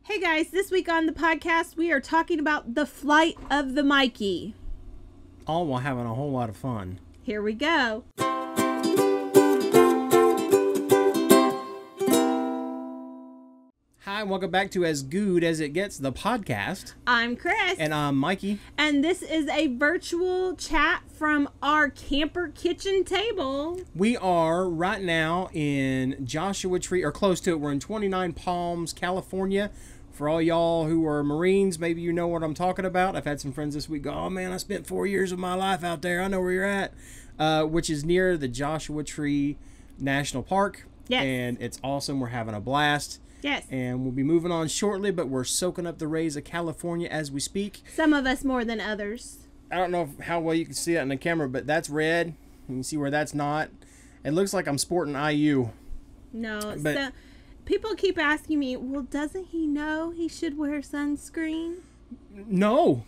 Hey guys, this week on the podcast, we are talking about the flight of the Mikey. All while having a whole lot of fun. Here we go. Hi, welcome back to As Goode as It Gets, the podcast. I'm Cris. And I'm Mikey. And this is a virtual chat from our camper kitchen table. We are right now in Joshua Tree, or close to it. We're in 29 Palms, California. For all y'all who are Marines, maybe you know what I'm talking about. I've had some friends this week go, oh man, I spent 4 years of my life out there. I know where you're at. Which is near the Joshua Tree National Park. Yes. And it's awesome. We're having a blast. Yes. And we'll be moving on shortly, but we're soaking up the rays of California as we speak. Some of us more than others. I don't know how well you can see that in the camera, but that's red. You can see where that's not. It looks like I'm sporting IU. No, but so people keep asking me, well, doesn't he know he should wear sunscreen? No.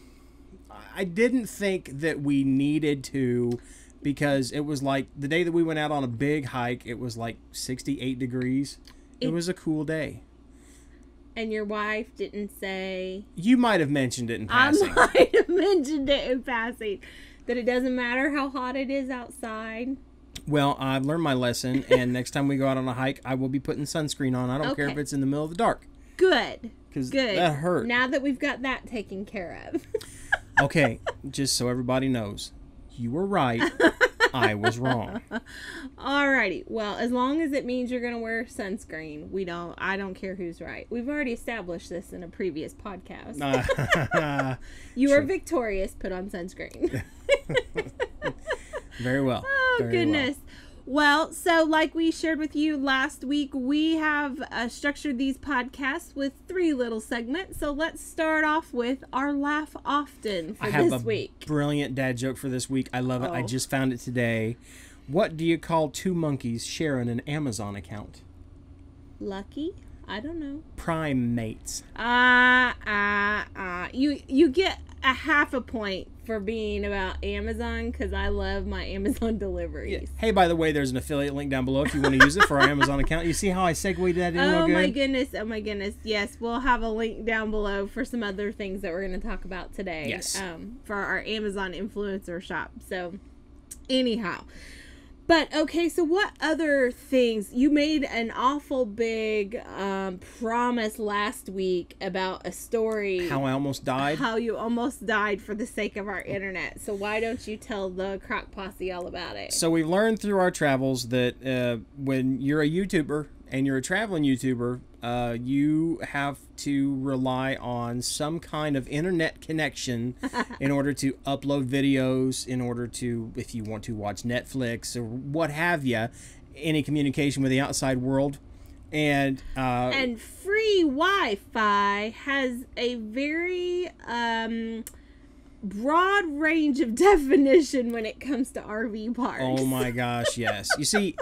I didn't think that we needed to, because it was like the day that we went out on a big hike, it was like 68 degrees. It was a cool day. And your wife didn't say... You might have mentioned it in passing. I might have mentioned it in passing. That it doesn't matter how hot it is outside. Well, I've learned my lesson, and next time we go out on a hike, I will be putting sunscreen on. I don't care if it's in the middle of the dark. Good. Because Good. that hurt. Now that we've got that taken care of. Okay, just so everybody knows, you were right. I was wrong. Alrighty. Well, as long as it means you're going to wear sunscreen, I don't care who's right. We've already established this in a previous podcast. You are victorious. Put on sunscreen. Very well. Oh, Very goodness. Well, so like we shared with you last week, we have structured these podcasts with 3 little segments. So let's start off with our Laugh Often for this week. I have a brilliant dad joke for this week. I love it. I just found it today. What do you call 2 monkeys sharing an Amazon account? Lucky? I don't know. Primates. You get a half a point for being about Amazon, because I love my Amazon deliveries. Yeah. Hey, by the way, there's an affiliate link down below if you want to use it for our Amazon account. You see how I segued that in real good? Oh my goodness. Yes, we'll have a link down below for some other things that we're going to talk about today. Yes. For our Amazon influencer shop. So, anyhow. But, okay, so what other things? You made an awful big promise last week about a story. How I almost died? How you almost died for the sake of our internet. So why don't you tell the Crock Posse all about it? So we've learned through our travels that when you're a YouTuber and you're a traveling YouTuber, you have to rely on some kind of internet connection in order to upload videos, in order to, if you want to watch Netflix or what have you, any communication with the outside world. And free Wi-Fi has a very broad range of definition when it comes to RV parks. Oh my gosh, yes. You see,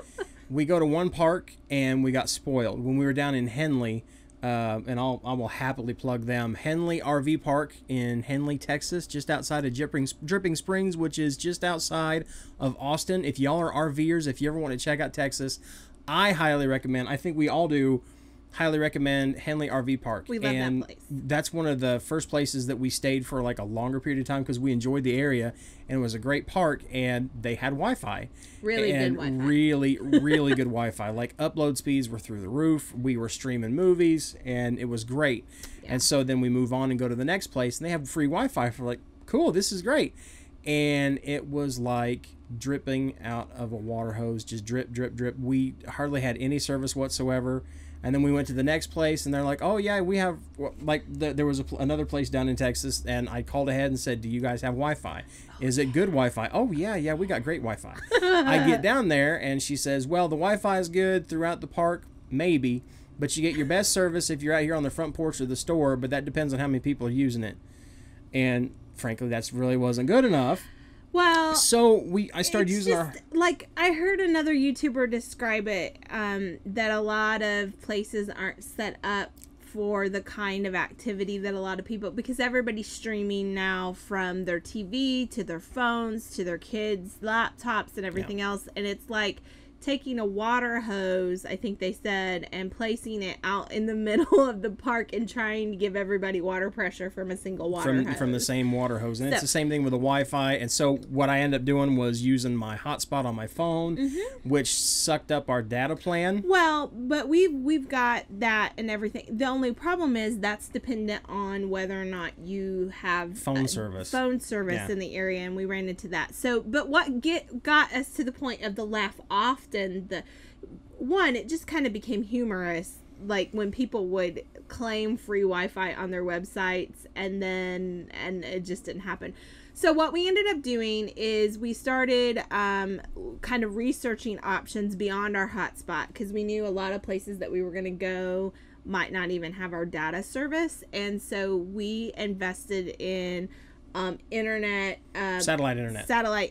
we go to one park and we got spoiled. When we were down in Henley, and I will happily plug them, Henley RV Park in Henley, Texas, just outside of Dripping Springs, which is just outside of Austin. If y'all are RVers, if you ever want to check out Texas, I highly recommend, I think we all do, highly recommend Henley RV Park. We love that place. That's one of the first places that we stayed for like a longer period of time because we enjoyed the area, and it was a great park, and they had Wi-Fi. Really good Wi-Fi. Really, really good Wi-Fi. Like upload speeds were through the roof. We were streaming movies, and it was great. Yeah. And so then we move on and go to the next place, and they have free Wi-Fi for like, cool, this is great. And it was like dripping out of a water hose, just drip, drip, drip. We hardly had any service whatsoever. And then we went to the next place, and they're like, oh, yeah, we have, like, there was another place down in Texas, and I called ahead and said, do you guys have Wi-Fi? Is it good Wi-Fi? Oh, yeah, we got great Wi-Fi. I get down there, and she says, well, the Wi-Fi is good throughout the park, maybe, but you get your best service if you're out here on the front porch of the store, but that depends on how many people are using it. And, frankly, that really wasn't good enough. Well, so I started using our... Like, I heard another YouTuber describe it, that a lot of places aren't set up for the kind of activity that a lot of people... Because everybody's streaming now from their TV to their phones to their kids' laptops and everything else. And it's like, taking a water hose, I think they said, and placing it out in the middle of the park and trying to give everybody water pressure from a single water hose. From the same water hose. And it's the same thing with the Wi-Fi. And so what I ended up doing was using my hotspot on my phone, which sucked up our data plan. Well, but we've got that and everything. The only problem is that's dependent on whether or not you have phone service in the area, and we ran into that. So, but what got us to the point of the laugh often, it just kind of became humorous, like when people would claim free Wi-Fi on their websites and it just didn't happen. So what we ended up doing is we started kind of researching options beyond our hotspot, because we knew a lot of places that we were going to go might not even have our data service, and so we invested in satellite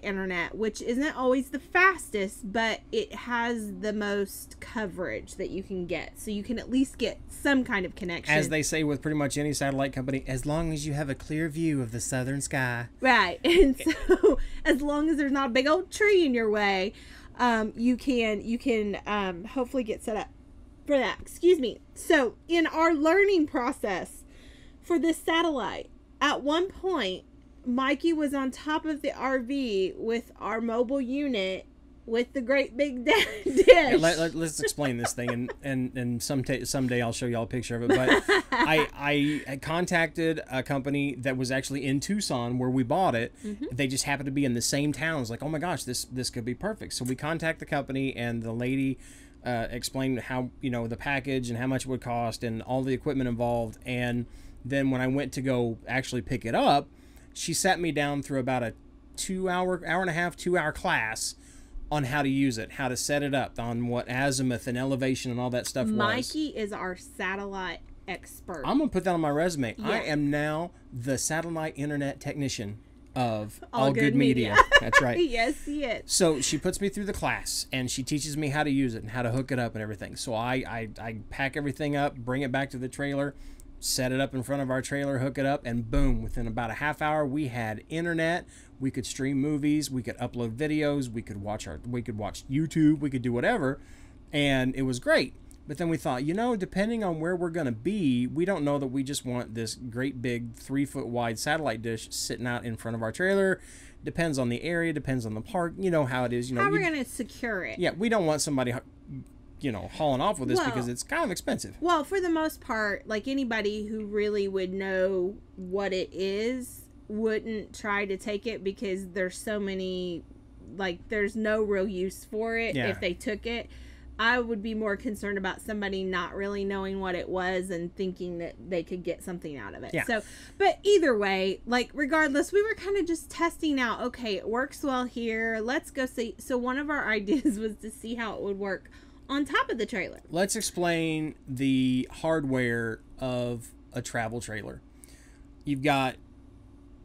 internet, which isn't always the fastest, but it has the most coverage that you can get, so you can at least get some kind of connection, as they say with pretty much any satellite company, as long as you have a clear view of the southern sky, right? And so as long as there's not a big old tree in your way, you can hopefully get set up for that. Excuse me. So in our learning process for this satellite, at one point Mikey was on top of the RV with our mobile unit with the great big dish. Yeah, let's explain this thing, and someday I'll show y'all a picture of it. But I contacted a company that was actually in Tucson where we bought it. They just happened to be in the same town. I was like, oh my gosh, this could be perfect. So we contact the company, and the lady explained how, the package and how much it would cost and all the equipment involved. And then when I went to go actually pick it up, she sat me down through about a 2 and a half class on how to use it, how to set it up, on what azimuth and elevation and all that stuff was. Mikey is our satellite expert. I'm going to put that on my resume. Yeah. I am now the satellite internet technician of All Good Media. That's right. Yes, he is. So she puts me through the class, and she teaches me how to use it and how to hook it up and everything. So I pack everything up, bring it back to the trailer, set it up in front of our trailer, hook it up, and boom, within about a half hour, we had internet. We could stream movies, we could upload videos, we could watch YouTube, we could do whatever, and it was great. But then we thought, depending on where we're going to be, we don't know that we just want this great big 3-foot wide satellite dish sitting out in front of our trailer. Depends on the area, depends on the park. You know how it is. How we're going to secure it. Yeah, we don't want somebody, hauling off with this because it's kind of expensive. Well, for the most part, like anybody who really would know what it is wouldn't try to take it, because there's so many, there's no real use for it if they took it. I would be more concerned about somebody not really knowing what it was and thinking that they could get something out of it. Yeah. So, but either way, regardless, we were kind of just testing out, okay, it works well here. Let's go see. So one of our ideas was to see how it would work on top of the trailer. Let's explain the hardware of a travel trailer. You've got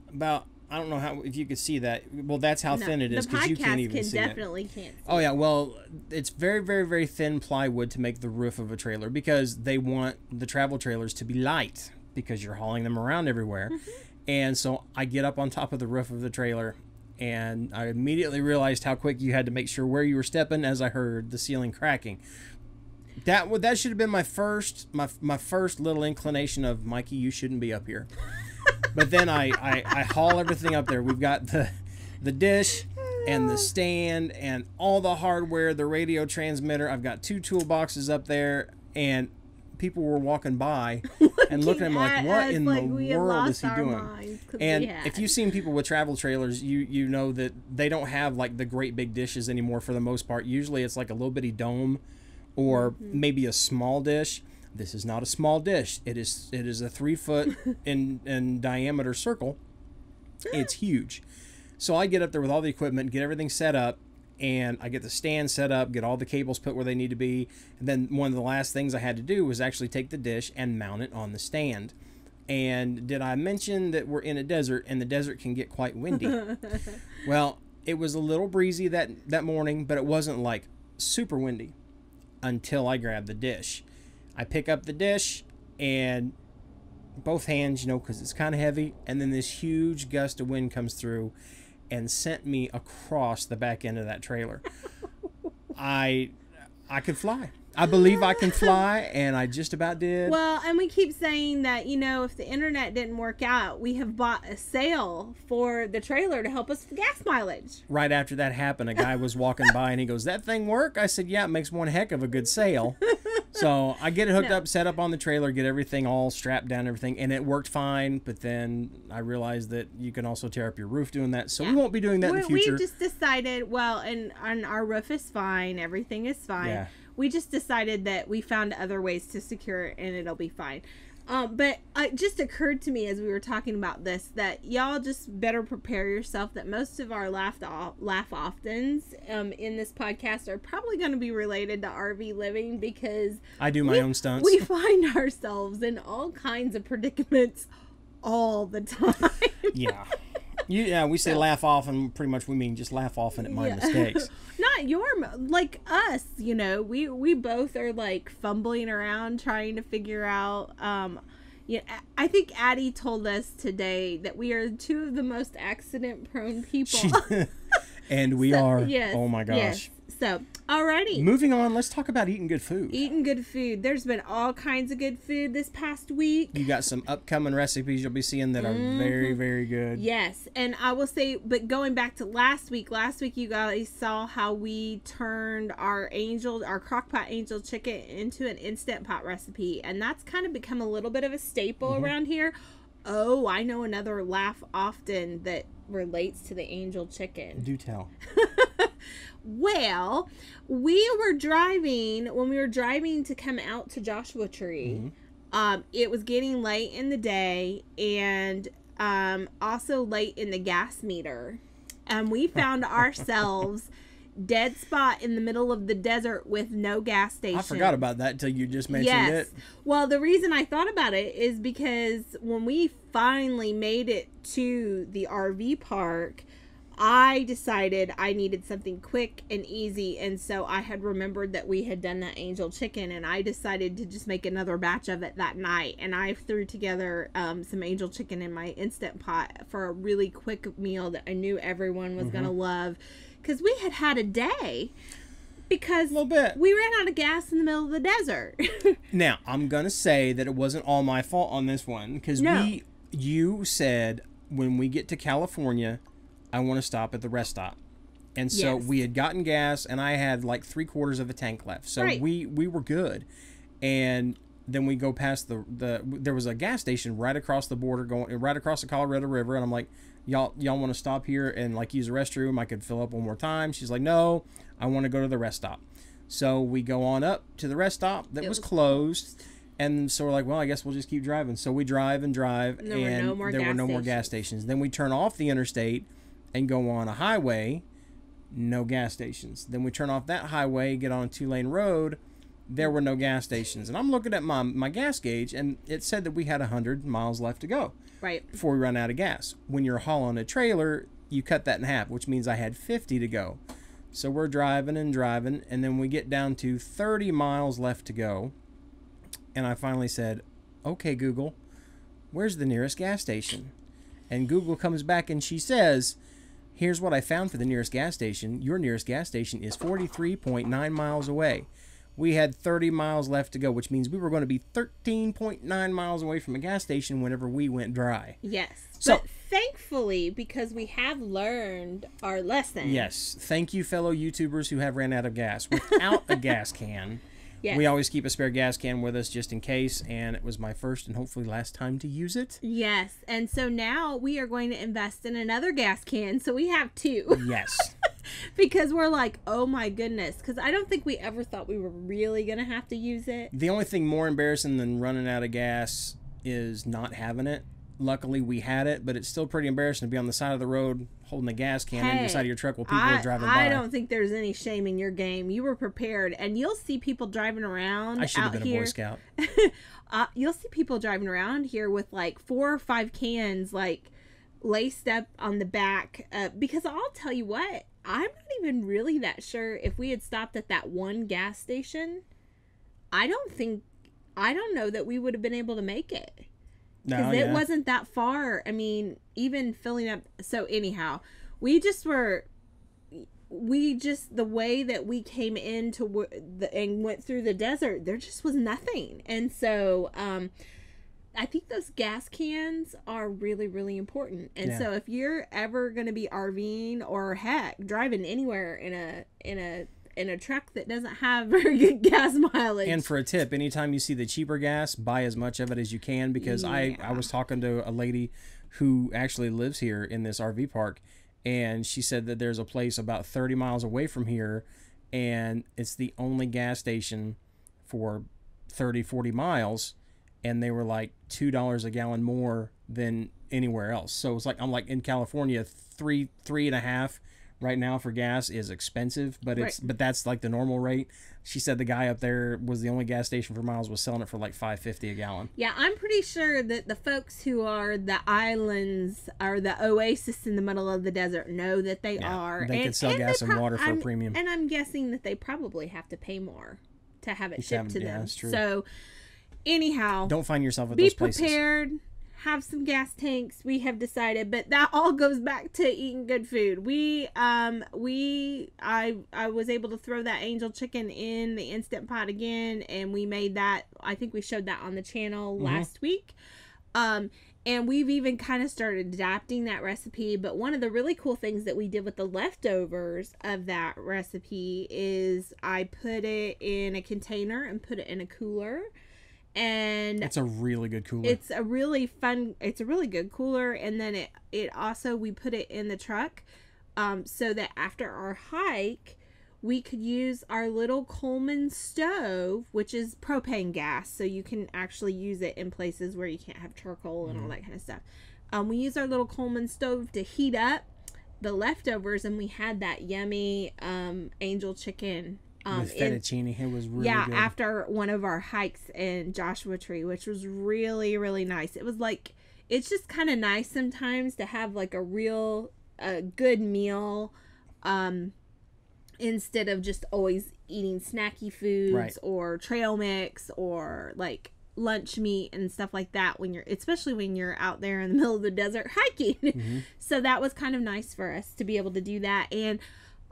about, I don't know if you could see that. Well, that's how thin it is, because you can't even see it. The podcast definitely can't see Oh, yeah. Well, it's very, very, very thin plywood to make the roof of a trailer, because they want the travel trailers to be light, because you're hauling them around everywhere. And so I get up on top of the roof of the trailer, and I immediately realized how quick you had to make sure where you were stepping, as I heard the ceiling cracking. That should have been my first little inclination of, Mikey, you shouldn't be up here. But then I haul everything up there. We've got the dish and the stand and all the hardware, the radio transmitter. I've got 2 toolboxes up there, and people were walking by and looking at me like, what in the world is he doing? And if you've seen people with travel trailers, you know that they don't have the great big dishes anymore for the most part. Usually it's like a little bitty dome or maybe a small dish. This is not a small dish. It is a 3-foot in diameter circle. It's huge. So I get up there with all the equipment, get everything set up, and I get the stand set up, get all the cables put where they need to be. And then one of the last things I had to do was actually take the dish and mount it on the stand. And did I mention that we're in a desert, and the desert can get quite windy? Well, it was a little breezy that morning, but it wasn't super windy until I grabbed the dish. I pick up the dish, and both hands, because it's kind of heavy, and then this huge gust of wind comes through and sent me across the back end of that trailer. I could fly. I believe I can fly, and I just about did. Well, and we keep saying that, if the internet didn't work out, we have bought a sail for the trailer to help us with gas mileage. Right after that happened, a guy was walking by, and he goes, "That thing work?" I said, "Yeah, it makes one heck of a good sail." So I get it hooked up, set up on the trailer, get everything all strapped down, everything, and it worked fine. But then I realized that you can also tear up your roof doing that. So we won't be doing that in the future. We just decided, and our roof is fine. Everything is fine. Yeah. We just decided that we found other ways to secure it, and it'll be fine. But it just occurred to me as we were talking about this that y'all just better prepare yourself that most of our laugh oftens in this podcast are probably going to be related to RV living, because I do my own stunts. We find ourselves in all kinds of predicaments all the time. Yeah. We say laugh off, and pretty much we mean just laugh off and at my mistakes. Not like us, we both are like fumbling around trying to figure out. I think Addie told us today that we are two of the most accident-prone people. And we are. Yes, oh my gosh. Yes. So, alrighty. Moving on, let's talk about eating good food. Eating good food. There's been all kinds of good food this past week. You got some upcoming recipes you'll be seeing that are very, very good. Yes, and I will say, but going back to last week you guys saw how we turned our crock pot angel chicken into an Instant Pot recipe, and that's kind of become a little bit of a staple around here. Oh, I know another laugh often that relates to the angel chicken. Do tell. Well, when we were driving to come out to Joshua Tree, it was getting late in the day, and also late in the gas meter. And we found ourselves dead spot in the middle of the desert with no gas station. I forgot about that until you just mentioned it. Well, the reason I thought about it is because when we finally made it to the RV park, I decided I needed something quick and easy, and so I had remembered that we had done that angel chicken, and I decided to just make another batch of it that night, and I threw together some angel chicken in my Instant Pot for a really quick meal that I knew everyone was going to love, because we had a day, because we ran out of gas in the middle of the desert. Now, I'm going to say that it wasn't all my fault on this one, because you said when we get to California, I want to stop at the rest stop. And so we had gotten gas, and I had like 3/4 of a tank left. So we were good. And then we go past there was a gas station right across the border, going right across the Colorado River. And I'm like, y'all want to stop here and like use the restroom? I could fill up one more time. She's like, no, I want to go to the rest stop. So we go on up to the rest stop that was closed. And so we're like, well, I guess we'll just keep driving. So we drive, and there were no more gas stations. Then we turn off the interstate and go on a highway, no gas stations. Then we turn off that highway, get on a 2-lane road, there were no gas stations. And I'm looking at my gas gauge, and it said that we had 100 miles left to go before we run out of gas. When you're hauling a trailer, you cut that in half, which means I had 50 to go. So we're driving, and then we get down to 30 miles left to go. And I finally said, okay, Google, where's the nearest gas station? And Google comes back, and she says, here's what I found for the nearest gas station. Your nearest gas station is 43.9 miles away. We had 30 miles left to go, which means we were going to be 13.9 miles away from a gas station whenever we went dry. Yes. So, but thankfully, because we have learned our lesson. Yes. Thank you, fellow YouTubers who have ran out of gas. Without a gas can. Yes. We always keep a spare gas can with us just in case, and it was my first and hopefully last time to use it. Yes, and so now we are going to invest in another gas can, so we have 2. Yes. Because we're like, oh my goodness, because I don't think we ever thought we were really going to have to use it. The only thing more embarrassing than running out of gas is not having it. Luckily, we had it, but it's still pretty embarrassing to be on the side of the road holding a gas can in the side of your truck while people are driving by. I don't think there's any shame in your game. You were prepared, and you'll see people driving around. I should have been a Boy Scout. You'll see people driving around here with like 4 or 5 cans like laced up on the back. Because I'll tell you what, I'm not even really that sure if we had stopped at that one gas station. I don't know that we would have been able to make it. Because it wasn't that far. I mean, even filling up. So anyhow, we just were, we just, the way that we came into and went through the desert, there just was nothing. And so I think those gas cans are really, really important. And so if you're ever going to be RVing or heck driving anywhere in a truck that doesn't have very good gas mileage. And for a tip, anytime you see the cheaper gas, buy as much of it as you can, because I was talking to a lady who actually lives here in this RV park, and she said that there's a place about 30 miles away from here, and it's the only gas station for 30, 40 miles, and they were like $2 a gallon more than anywhere else. So it's like, I'm like, in California, three and a half right now for gas is expensive, but but that's like the normal rate. She said the guy up there was the only gas station for miles was selling it for like $5.50 a gallon. Yeah, I'm pretty sure that the folks who are the islands or the oasis in the middle of the desert know that they are. They could sell gas and water for a premium. And I'm guessing that they probably have to pay more to have it shipped to them. That's true. So anyhow, don't find yourself at those places. Be prepared. Have some gas tanks, we have decided, but that all goes back to eating good food. I was able to throw that angel chicken in the Instant Pot again, and we made that. I think we showed that on the channel last week. And we've even kind of started adapting that recipe. But one of the really cool things that we did with the leftovers of that recipe is I put it in a container and put it in a cooler. And it's a really good cooler. It's a really good cooler. And then it also, we put it in the truck so that after our hike, we could use our little Coleman stove, which is propane gas. So you can actually use it in places where you can't have charcoal and all that kind of stuff. We use our little Coleman stove to heat up the leftovers, and we had that yummy angel chicken with fettuccine. It was really good. After one of our hikes in Joshua Tree, which was really, really nice. It was like, it's just kind of nice sometimes to have like a good meal instead of just always eating snacky foods or trail mix or like lunch meat and stuff like that especially when you're out there in the middle of the desert hiking. So that was kind of nice for us to be able to do that. And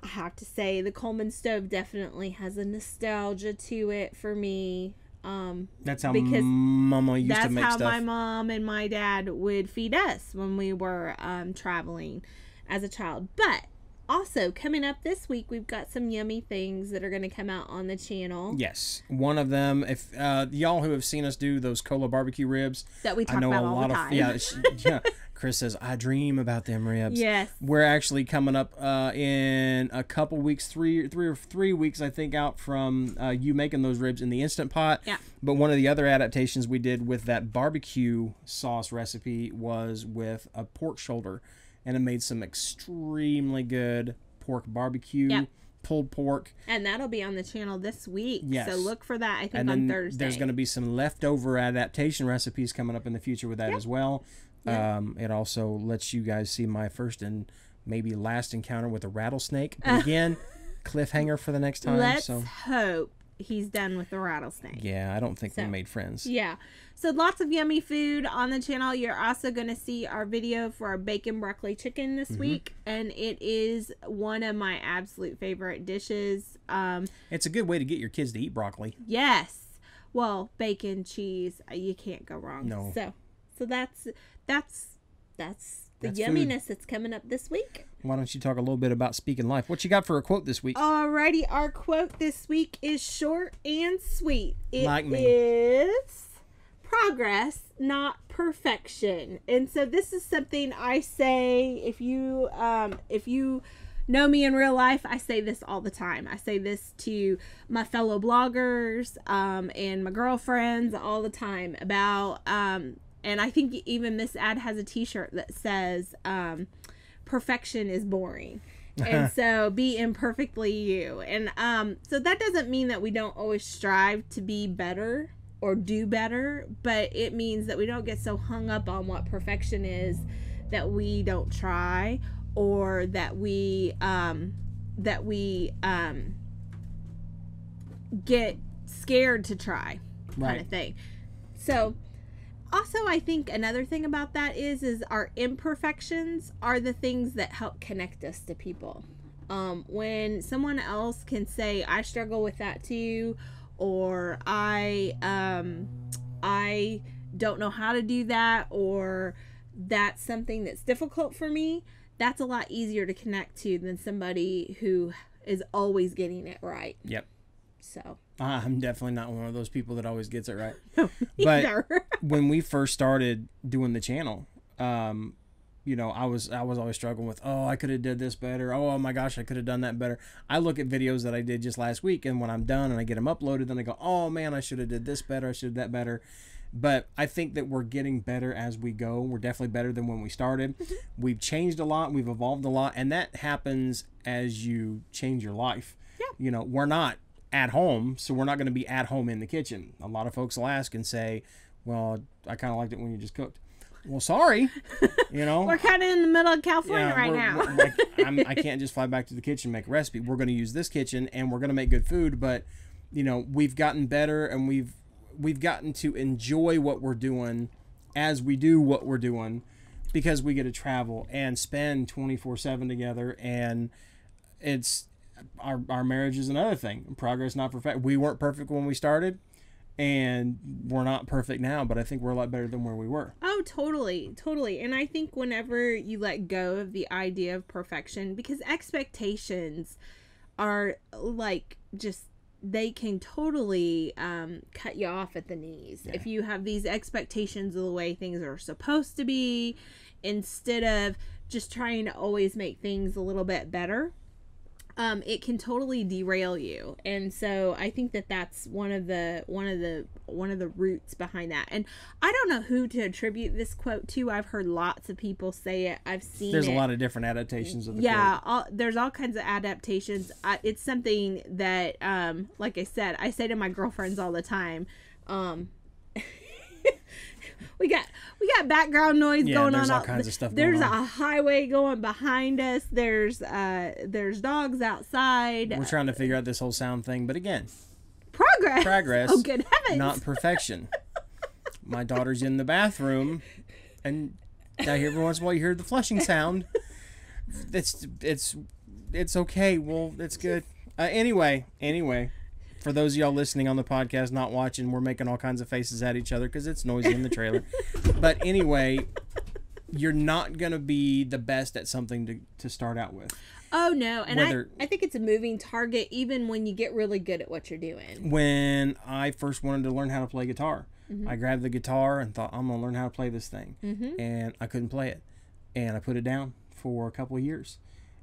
I have to say, the Coleman stove definitely has a nostalgia to it for me. That's how Mama used to make stuff. That's how my mom and my dad would feed us when we were traveling as a child. But also, coming up this week, we've got some yummy things that are going to come out on the channel. Yes. One of them, if y'all who have seen us do those Cola barbecue ribs. That we talk about all the time. Yeah. Cris says, I dream about them ribs. Yes. We're actually coming up in a couple weeks, three or 3 weeks, I think, out from you making those ribs in the Instant Pot. Yeah. But one of the other adaptations we did with that barbecue sauce recipe was with a pork shoulder. And it made some extremely good pork barbecue, pulled pork. And that'll be on the channel this week. Yes. So look for that, I think, and on then Thursday. There's going to be some leftover adaptation recipes coming up in the future with that as well. It also lets you guys see my first and maybe last encounter with a rattlesnake. But again, cliffhanger for the next time. Let's hope he's done with the rattlesnake. Yeah, I don't think we made friends. Yeah. So lots of yummy food on the channel. You're also going to see our video for our bacon broccoli chicken this week. And it is one of my absolute favorite dishes. It's a good way to get your kids to eat broccoli. Yes. Well, bacon, cheese, you can't go wrong. No. So that's the yumminess food. that's coming up this week. Why don't you talk a little bit about speaking life? What you got for a quote this week? Alrighty, our quote this week is short and sweet. It like me. is progress, not perfection. And so this is something I say, if you know me in real life, I say this all the time. I say this to my fellow bloggers and my girlfriends all the time about and I think even Miss Ad has a t-shirt that says perfection is boring. And so be imperfectly you. And so that doesn't mean that we don't always strive to be better or do better, but it means that we don't get so hung up on what perfection is that we don't try, or that we get scared to try, kind of thing. So also, I think another thing about that is our imperfections are the things that help connect us to people. When someone else can say, I struggle with that too, or I don't know how to do that, or that's something that's difficult for me, that's a lot easier to connect to than somebody who is always getting it right. Yep. So I'm definitely not one of those people that always gets it right. no, But when we first started doing the channel, you know, I was always struggling with, oh, I could have did this better. Oh my gosh, I could have done that better. I look at videos that I did just last week, and when I'm done and I get them uploaded, then I go, oh man, I should have did this better. I should have that better. But I think that we're getting better as we go. We're definitely better than when we started. We've changed a lot. We've evolved a lot. And that happens as you change your life. Yeah. You know, we're not at home, so we're not going to be at home in the kitchen. A lot of folks will ask and say, well, I kind of liked it when you just cooked. Well, sorry. You know, we're kind of in the middle of California right now. I can't just fly back to the kitchen and make a recipe. We're going to use this kitchen and we're going to make good food. But, you know, we've gotten better, and we've gotten to enjoy what we're doing as we do what we're doing, because we get to travel and spend 24/7 together. And it's our marriage is another thing. Progress, not perfect. We weren't perfect when we started, and we're not perfect now, but I think we're a lot better than where we were. Oh, totally. And I think whenever you let go of the idea of perfection, because expectations are like just, they can totally cut you off at the knees. Yeah. If you have these expectations of the way things are supposed to be, instead of just trying to always make things a little bit better, it can totally derail you. And so I think that that's one of the roots behind that. And I don't know who to attribute this quote to. I've heard lots of people say it. I've seen there's a lot of different adaptations of the quote. There's all kinds of adaptations. It's something that, like I said, I say to my girlfriends all the time. We got background noise going on. There's all kinds of stuff going on. There's a highway going behind us. There's dogs outside. We're trying to figure out this whole sound thing, but again, progress. Oh, good heavens! Not perfection. My daughter's in the bathroom, and I hear every once in a while you hear the flushing sound. It's okay. Well, it's good. Anyway. For those of y'all listening on the podcast, not watching, we're making all kinds of faces at each other because it's noisy in the trailer. But anyway, you're not going to be the best at something to start out with. Oh, no. And I think it's a moving target even when you get really good at what you're doing. When I first wanted to learn how to play guitar, I grabbed the guitar and thought, I'm going to learn how to play this thing. And I couldn't play it. And I put it down for a couple of years.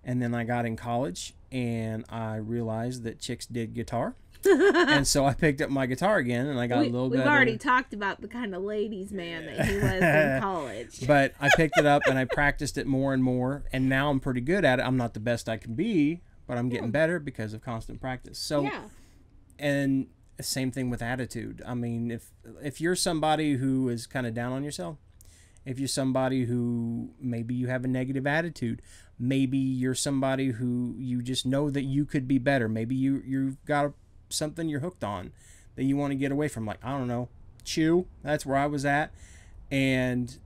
And then I got in college and I realized that chicks did guitar. And so I picked up my guitar again, and I got a little better. We've already talked about the kind of ladies' man that he was in college. But I picked it up and I practiced it more and more, and now I'm pretty good at it. I'm not the best I can be, but I'm getting better because of constant practice. So, and same thing with attitude. I mean, if you're somebody who is kind of down on yourself, if you're somebody who maybe you have a negative attitude, maybe you're somebody who you just know that you could be better. Maybe you've got something you're hooked on that you want to get away from, like, I don't know, chew. That's where I was at. And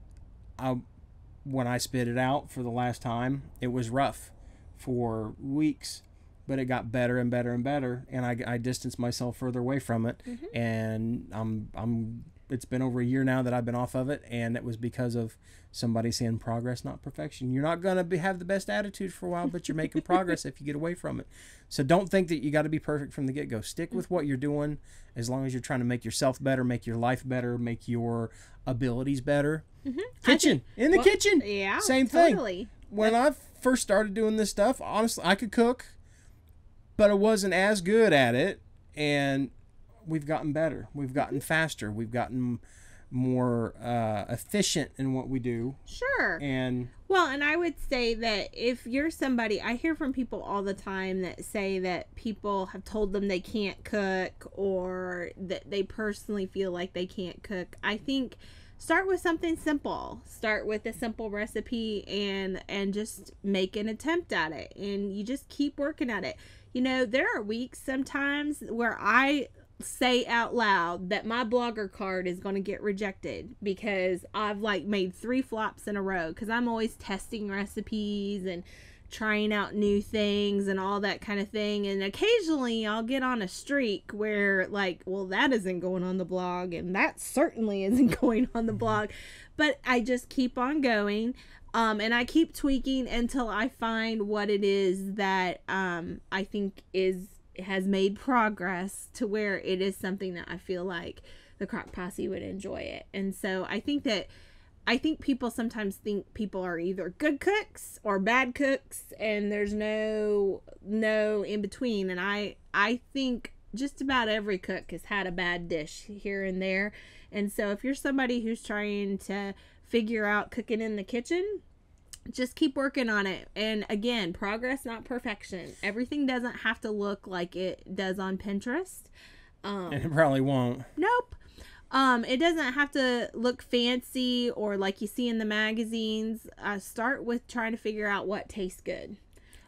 when I spit it out for the last time, it was rough for weeks, but it got better and better and better, and I distanced myself further away from it. And it's been over a year now that I've been off of it, and it was because of somebody saying progress, not perfection. You're not going to have the best attitude for a while, but you're making progress if you get away from it. So don't think that you got to be perfect from the get-go. Stick with what you're doing as long as you're trying to make yourself better, make your life better, make your abilities better. Kitchen. Yeah, same thing. When I first started doing this stuff, honestly, I could cook, but I wasn't as good at it, and we've gotten better. We've gotten faster. We've gotten more efficient in what we do. Sure. And I would say that if you're somebody, I hear from people all the time that say that people have told them they can't cook, or that they personally feel like they can't cook. I think start with something simple. Start with a simple recipe and just make an attempt at it, and you just keep working at it. You know, there are weeks sometimes where I say out loud that my blogger card is going to get rejected because I've made 3 flops in a row, because I'm always testing recipes and trying out new things and all that kind of thing. And occasionally I'll get on a streak where like, well, that isn't going on the blog and that certainly isn't going on the blog, but I just keep on going. And I keep tweaking until I find what it is that I think has made progress to where it is something that I feel like the Crock Posse would enjoy it. And so I think people sometimes think people are either good cooks or bad cooks, and there's no in between. And I think just about every cook has had a bad dish here and there. And so if you're somebody who's trying to figure out cooking in the kitchen, just keep working on it. And again, progress, not perfection. Everything doesn't have to look like it does on Pinterest. And it probably won't. Nope. It doesn't have to look fancy or like you see in the magazines. Start with trying to figure out what tastes good.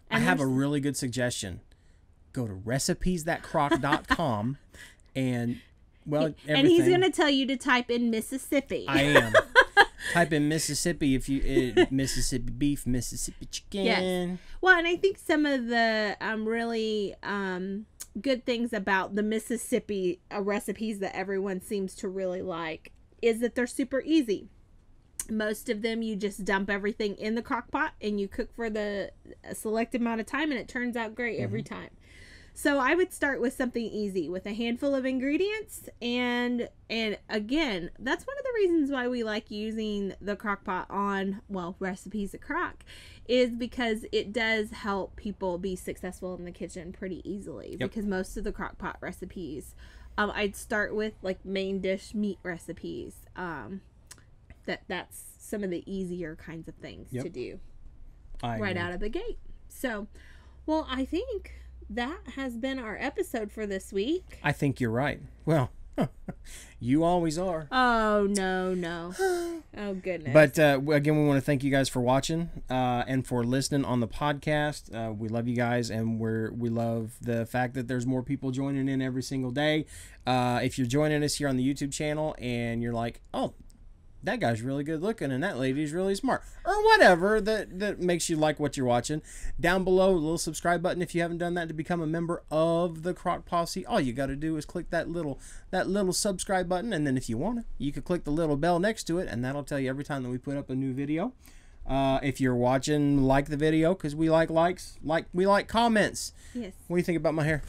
And I have a really good suggestion. Go to recipes.crock.com and, well, everything. And he's going to tell you to type in Mississippi. I am. Type in Mississippi if you Mississippi beef, Mississippi chicken. Yes. Well, and I think some of the really good things about the Mississippi recipes that everyone seems to really like is that they're super easy. Most of them, you just dump everything in the crock pot and you cook for a select amount of time, and it turns out great every time. So I would start with something easy with a handful of ingredients, and again, that's one of the reasons why we like using the crock pot on, well, Recipes at Crock, is because it does help people be successful in the kitchen pretty easily. Yep. Because most of the crock pot recipes, I'd start with like main dish meat recipes. That's some of the easier kinds of things to do right out of the gate. So, well, I think that has been our episode for this week. I think you're right. Well, you always are. Oh, no. Oh, goodness. But again, we want to thank you guys for watching and for listening on the podcast. We love you guys, and we love the fact that there's more people joining in every single day. If you're joining us here on the YouTube channel and you're like, oh, that guy's really good looking and that lady's really smart, or whatever that makes you like what you're watching, down below, a little subscribe button if you haven't done that to become a member of the Crock Posse. All you got to do is click that little subscribe button, and then if you want to, you could click the little bell next to it, and that'll tell you every time that we put up a new video. If you're watching, like the video, because we like likes, we like comments. Yes. What do you think about my hair?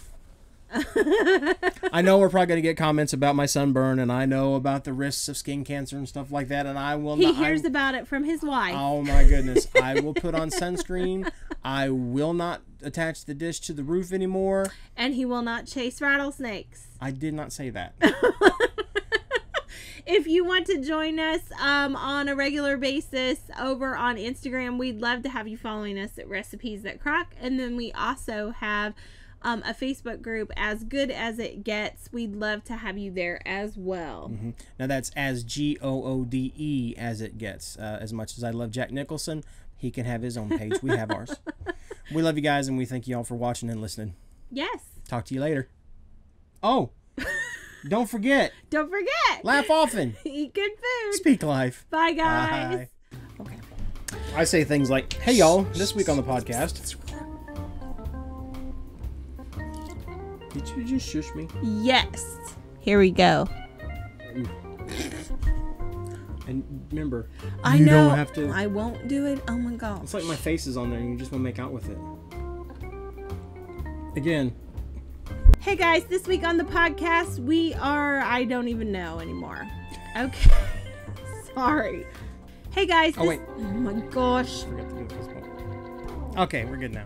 I know we're probably going to get comments about my sunburn, and I know about the risks of skin cancer and stuff like that, and I will not. He hears about it from his wife. Oh my goodness. I will put on sunscreen. I will not attach the dish to the roof anymore. And he will not chase rattlesnakes. I did not say that. If you want to join us on a regular basis over on Instagram, we'd love to have you following us at Recipes at Crock. And then we also have a Facebook group, As Good As It Gets. We'd love to have you there as well. Now that's as GOODE as it gets. As much as I love Jack Nicholson, he can have his own page. We have ours. We love you guys, and we thank you all for watching and listening. Yes. Talk to you later. Oh, don't forget. Don't forget. Laugh often. Eat good food. Speak life. Bye, guys. Bye. Okay. I say things like, hey, y'all, this week on the podcast. Did you just shush me? Yes. Here we go. And remember, I know. Don't have to. I won't do it. Oh my god. It's like my face is on there and you just want to make out with it. Again. Hey guys, this week on the podcast, I don't even know anymore. Okay. Sorry. Hey guys. Oh, wait. Oh my gosh. Forgot to do this. Okay, we're good now.